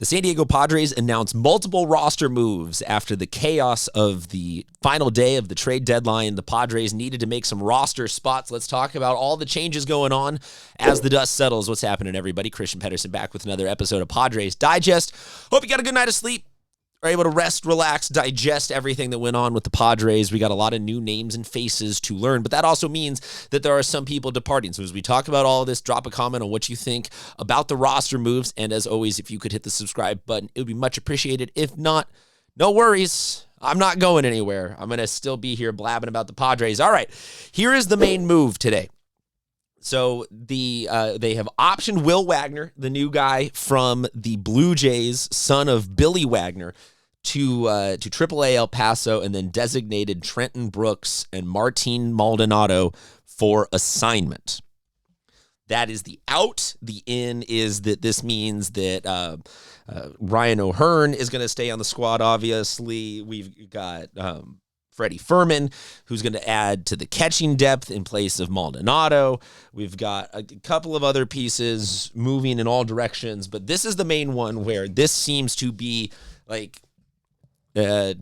The San Diego Padres announced multiple roster moves after the chaos of the final day of the trade deadline. The Padres needed to make some roster spots. Let's talk about all the changes going on as the dust settles. What's happening, everybody? Christian Pedersen back with another episode of Padres Digest. Hope you got a good night of sleep. Are able to rest, relax, digest everything that went on with the Padres. We got a lot of new names and faces to learn, but that also means that there are some people departing. So as we talk about all of this, drop a comment on what you think about the roster moves. And as always, if you could hit the subscribe button, it would be much appreciated. If not, no worries. I'm not going anywhere. I'm going to still be here blabbing about the Padres. All right, here is the main move today. So they have optioned Will Wagner, the new guy from the Blue Jays, son of Billy Wagner, to AAA El Paso, and then designated Trenton Brooks and Martin Maldonado for assignment. That is the out. The in is that this means that Ryan O'Hearn is going to stay on the squad, obviously. We've got Freddie Fermin, who's going to add to the catching depth in place of Maldonado. We've got a couple of other pieces moving in all directions, but this is the main one where this seems to be like a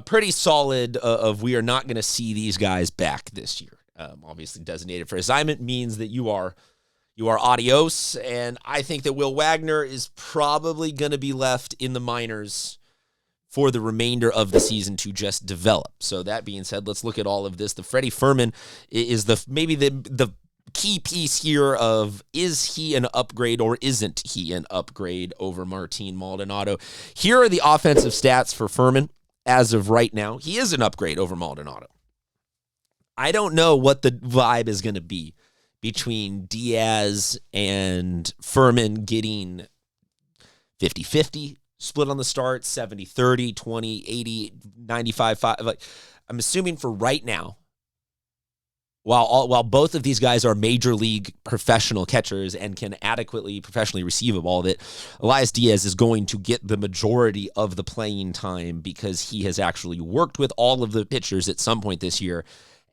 pretty solid of we are not going to see these guys back this year. Obviously, designated for assignment means that you are adios, and I think that Will Wagner is probably going to be left in the minors for the remainder of the season to just develop. So that being said, let's look at all of this. The Freddie Fermin is maybe the key piece here of, is he an upgrade or isn't he an upgrade over Martin Maldonado? Here are the offensive stats for Fermin as of right now. He is an upgrade over Maldonado. I don't know what the vibe is going to be between Diaz and Fermin getting 50-50, split on the start, 70-30, 20-80, 95-5. Like, I'm assuming for right now, while both of these guys are major league professional catchers and can adequately professionally receive a ball, that Elias Diaz is going to get the majority of the playing time because he has actually worked with all of the pitchers at some point this year,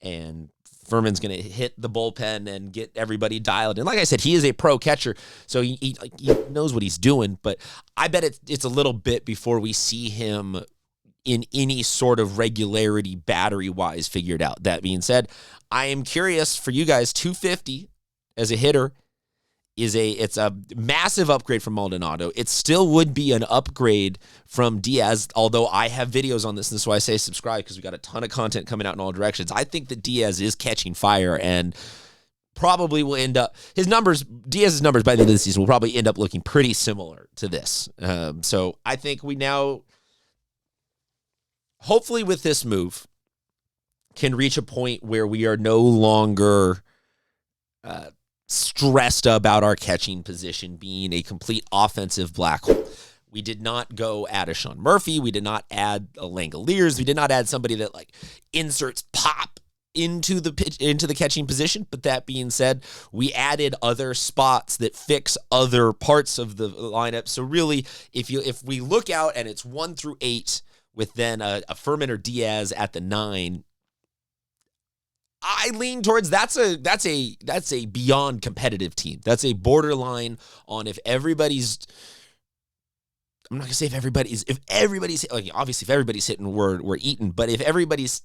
and Fermin's going to hit the bullpen and get everybody dialed in. Like I said, he is a pro catcher, so he knows what he's doing, but I bet it's a little bit before we see him in any sort of regularity battery-wise figured out. That being said, I am curious for you guys, 250 as a hitter it's a massive upgrade from Maldonado. It still would be an upgrade from Diaz, although I have videos on this, and this is why I say subscribe, because we got a ton of content coming out in all directions. I think that Diaz is catching fire and probably will end up, Diaz's numbers by the end of the season will probably end up looking pretty similar to this. So I think we now, hopefully with this move, can reach a point where we are no longer stressed about our catching position being a complete offensive black hole. We did not go add a Sean Murphy. We did not add a Langoliers. We did not add somebody that like inserts pop into the catching position. But that being said, we added other spots that fix other parts of the lineup. So really, if we look out and it's 1 through 8 with then a Fermin or Diaz at the 9, I lean towards that's a beyond competitive team. That's a borderline on if everybody's. I'm not gonna say if everybody's like, obviously if everybody's hitting, we're eating. But if everybody's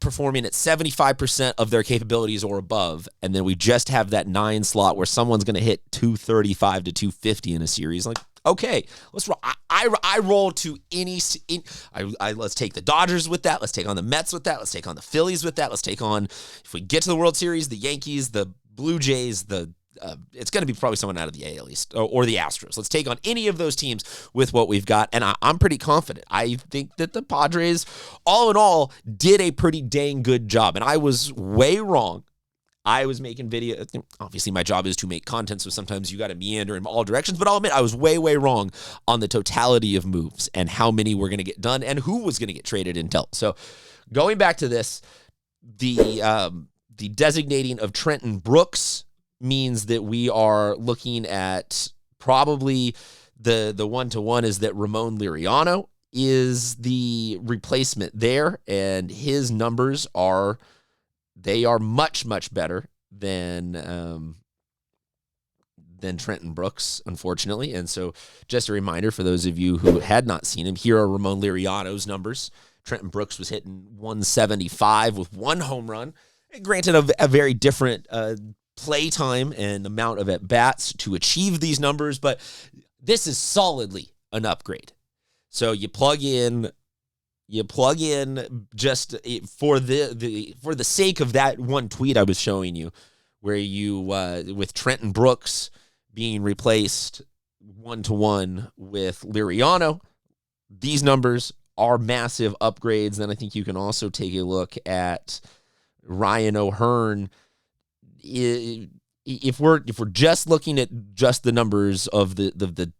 performing at 75% of their capabilities or above, and then we just have that 9 slot where someone's gonna hit 235 to 250 in a series, like, okay, let's roll. I roll to any. Let's take the Dodgers with that. Let's take on the Mets with that. Let's take on the Phillies with that. Let's take on, if we get to the World Series, the Yankees, the Blue Jays, it's going to be probably someone out of the AL East or the Astros. Let's take on any of those teams with what we've got, and I'm pretty confident. I think that the Padres, all in all, did a pretty dang good job, and I was way wrong. I was making video. Obviously, my job is to make content, so sometimes you got to meander in all directions. But I'll admit, I was way, way wrong on the totality of moves and how many were going to get done and who was going to get traded and dealt. So, going back to this, the designating of Trenton Brooks means that we are looking at probably the 1-to-1 is that Ramon Liriano is the replacement there, and his numbers are. They are much, much better than than Trenton Brooks, unfortunately. And so just a reminder for those of you who had not seen him, here are Ramon Liriano's numbers. Trenton Brooks was hitting 175 with 1 home run. Granted, a very different play time and amount of at-bats to achieve these numbers, but this is solidly an upgrade. So you plug in just for the sake of that one tweet I was showing you, where you with Trenton Brooks being replaced 1-to-1 with Liriano, these numbers are massive upgrades. Then I think you can also take a look at Ryan O'Hearn. If we're just looking at just the numbers of the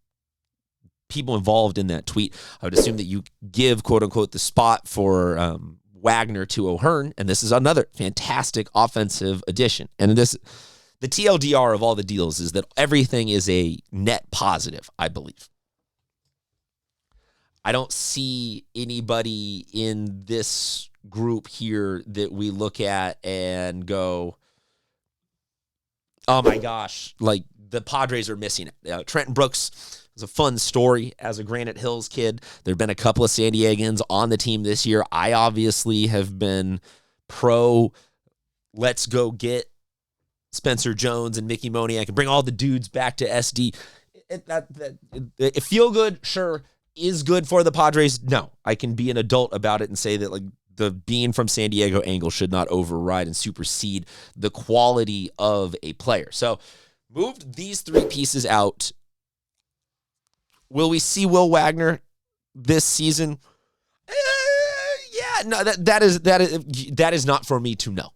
people involved in that tweet, I would assume that you give, quote unquote, the spot for Wagner to O'Hearn, and this is another fantastic offensive addition. And the TLDR of all the deals is that everything is a net positive, I believe. I don't see anybody in this group here that we look at and go, oh my gosh, like the Padres are missing it. Trenton Brooks is a fun story as a Granite Hills kid. There have been a couple of San Diegans on the team this year. I obviously have been pro, let's go get Spencer Jones and Mickey Moniak and bring all the dudes back to SD. It feel good, sure. Is good for the Padres? No. I can be an adult about it and say that like the being from San Diego angle should not override and supersede the quality of a player. So moved these 3 pieces out. Will we see Will Wagner this season? Yeah, no, that is not for me to know.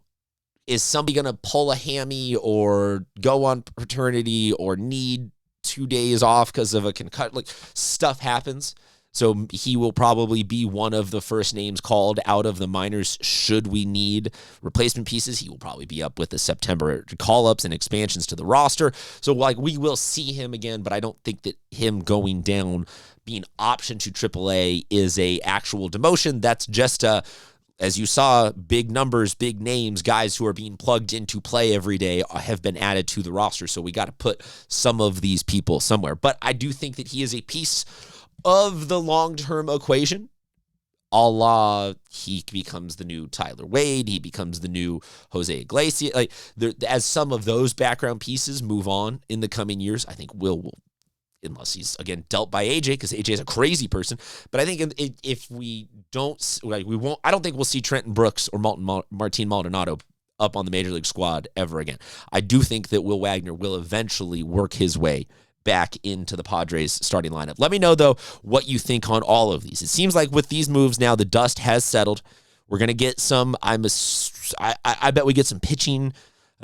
Is somebody going to pull a hammy or go on paternity or need 2 days off because of a concussion? Like, stuff happens. So he will probably be one of the first names called out of the minors should we need replacement pieces. He will probably be up with the September call-ups and expansions to the roster. So, like, we will see him again, but I don't think that him going down, being optioned to AAA, is a actual demotion. That's just as you saw, big numbers, big names, guys who are being plugged into play every day have been added to the roster. So we got to put some of these people somewhere. But I do think that he is a piece of the long-term equation, a la he becomes the new Tyler Wade, he becomes the new Jose Iglesias. Like, as some of those background pieces move on in the coming years, I think will unless he's, again, dealt by AJ, because AJ is a crazy person. But I think if we don't, like, we won't, I don't think we'll see Trenton Brooks or Martin Maldonado up on the Major League squad ever again. I do think that Will Wagner will eventually work his way back into the Padres starting lineup. Let me know, though, what you think on all of these. It seems like with these moves now, the dust has settled. We're going to get some, I bet we get some pitching,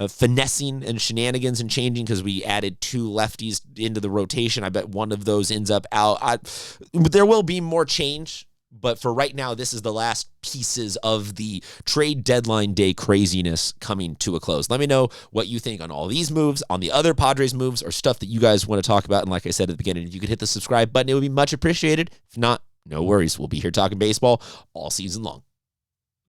finessing and shenanigans and changing, because we added 2 lefties into the rotation. I bet one of those ends up out. There will be more change, but for right now, this is the last pieces of the trade deadline day craziness coming to a close. Let me know what you think on all these moves, on the other Padres moves, or stuff that you guys want to talk about. And like I said at the beginning, if you could hit the subscribe button, it would be much appreciated. If not, no worries. We'll be here talking baseball all season long.